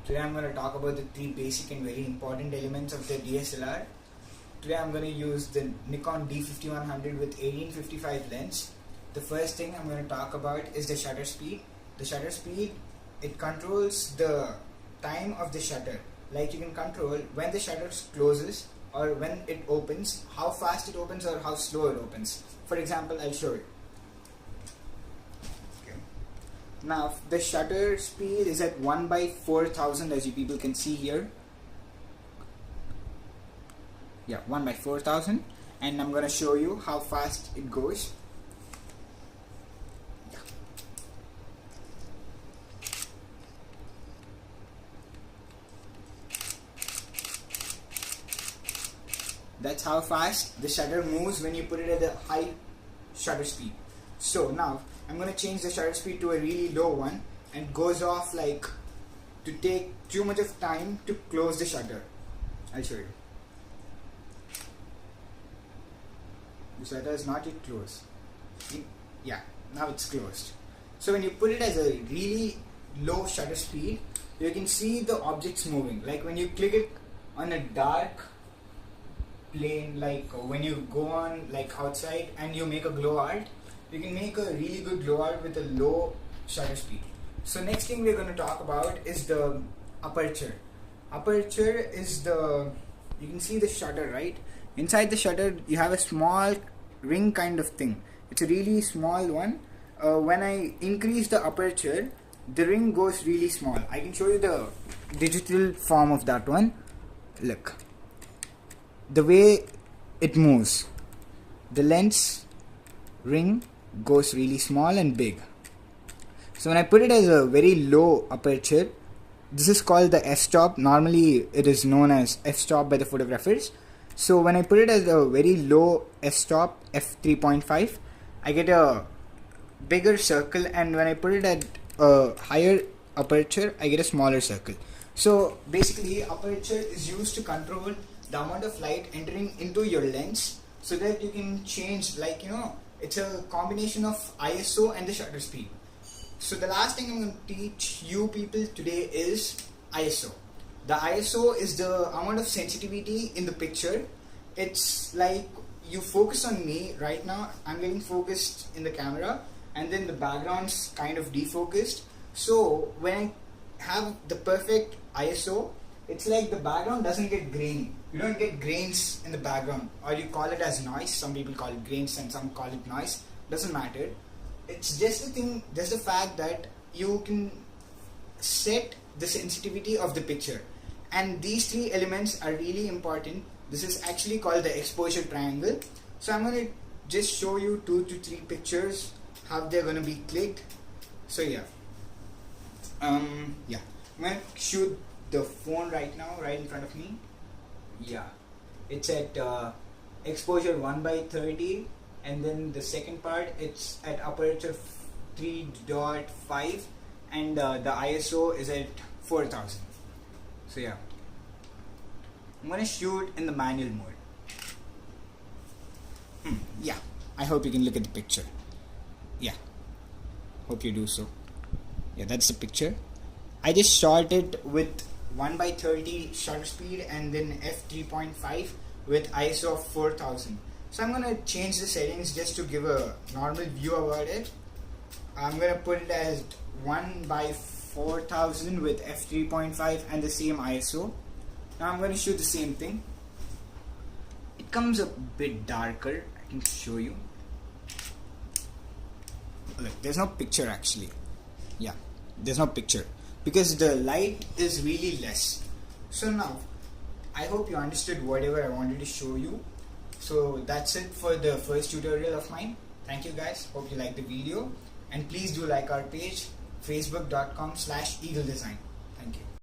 Today I'm going to talk about the three basic and very important elements of the DSLR. Today I'm going to use the Nikon D5100 with 1855 lens. The first thing I'm going to talk about is the shutter speed. The shutter speed, it controls the time of the shutter. Like you can control when the shutter closes or when it opens, how fast it opens or how slow it opens. For example, I'll show you. Now the shutter speed is at 1/4000, as you people can see here. Yeah, 1/4000, and I'm gonna show you how fast it goes. Yeah. That's how fast the shutter moves when you put it at the high shutter speed. So now I'm going to change the shutter speed to a really low one, and goes off like to take too much of time to close the shutter. I'll show you. The shutter is not yet closed. Yeah, now it's closed. So when you put it as a really low shutter speed, you can see the objects moving. Like when you click it on a dark plane, like when you go on like outside and you make a glow art, you can make a really good glow art with a low shutter speed. So next thing we're going to talk about is the aperture. Aperture is you can see the shutter, right? Inside the shutter you have a small ring kind of thing. It's a really small one. When I increase the aperture, the ring goes really small. I can show you the digital form of that one. Look, the way it moves, the lens ring goes really small and big. So when I put it as a very low aperture, this is called the f-stop. Normally it is known as f-stop by the photographers. So when I put it as a very low f-stop, f3.5, I get a bigger circle, and when I put it at a higher aperture, I get a smaller circle. So basically aperture is used to control the amount of light entering into your lens, so that you can change, like, you know, it's a combination of ISO and the shutter speed. So the last thing I'm going to teach you people today is ISO. The ISO is the amount of sensitivity in the picture. It's like you focus on me right now, I'm getting focused in the camera, and then the background's kind of defocused. So when I have the perfect ISO, it's like the background doesn't get grainy. You don't get grains in the background, or you call it as noise. Some people call it grains and some call it noise. Doesn't matter. It's just the thing, just the fact that you can set the sensitivity of the picture. And these three elements are really important. This is actually called the exposure triangle. So I'm going to just show you 2 to 3 pictures, how they're going to be clicked. So yeah. I'm going to shoot the phone right now, right in front of me. Yeah, it's at exposure 1/30, and then the second part, it's at aperture 3.5, and the ISO is at 4000. So yeah, I'm gonna shoot in the manual mode. Yeah, I hope you can look at the picture. Yeah, hope you do so. Yeah, that's the picture. I just shot it with 1/30 shutter speed and then f3.5 with ISO of 4000. So I'm gonna change the settings just to give a normal view about it. I'm gonna put it as 1/4000 with f3.5 and the same ISO. Now I'm gonna shoot the same thing. It comes a bit darker. I can show you. Look, there's no picture actually. Yeah, there's no picture, because the light is really less. So now, I hope you understood whatever I wanted to show you. So that's it for the first tutorial of mine. Thank you guys, hope you liked the video, and please do like our page, facebook.com/eagledesign. Thank you.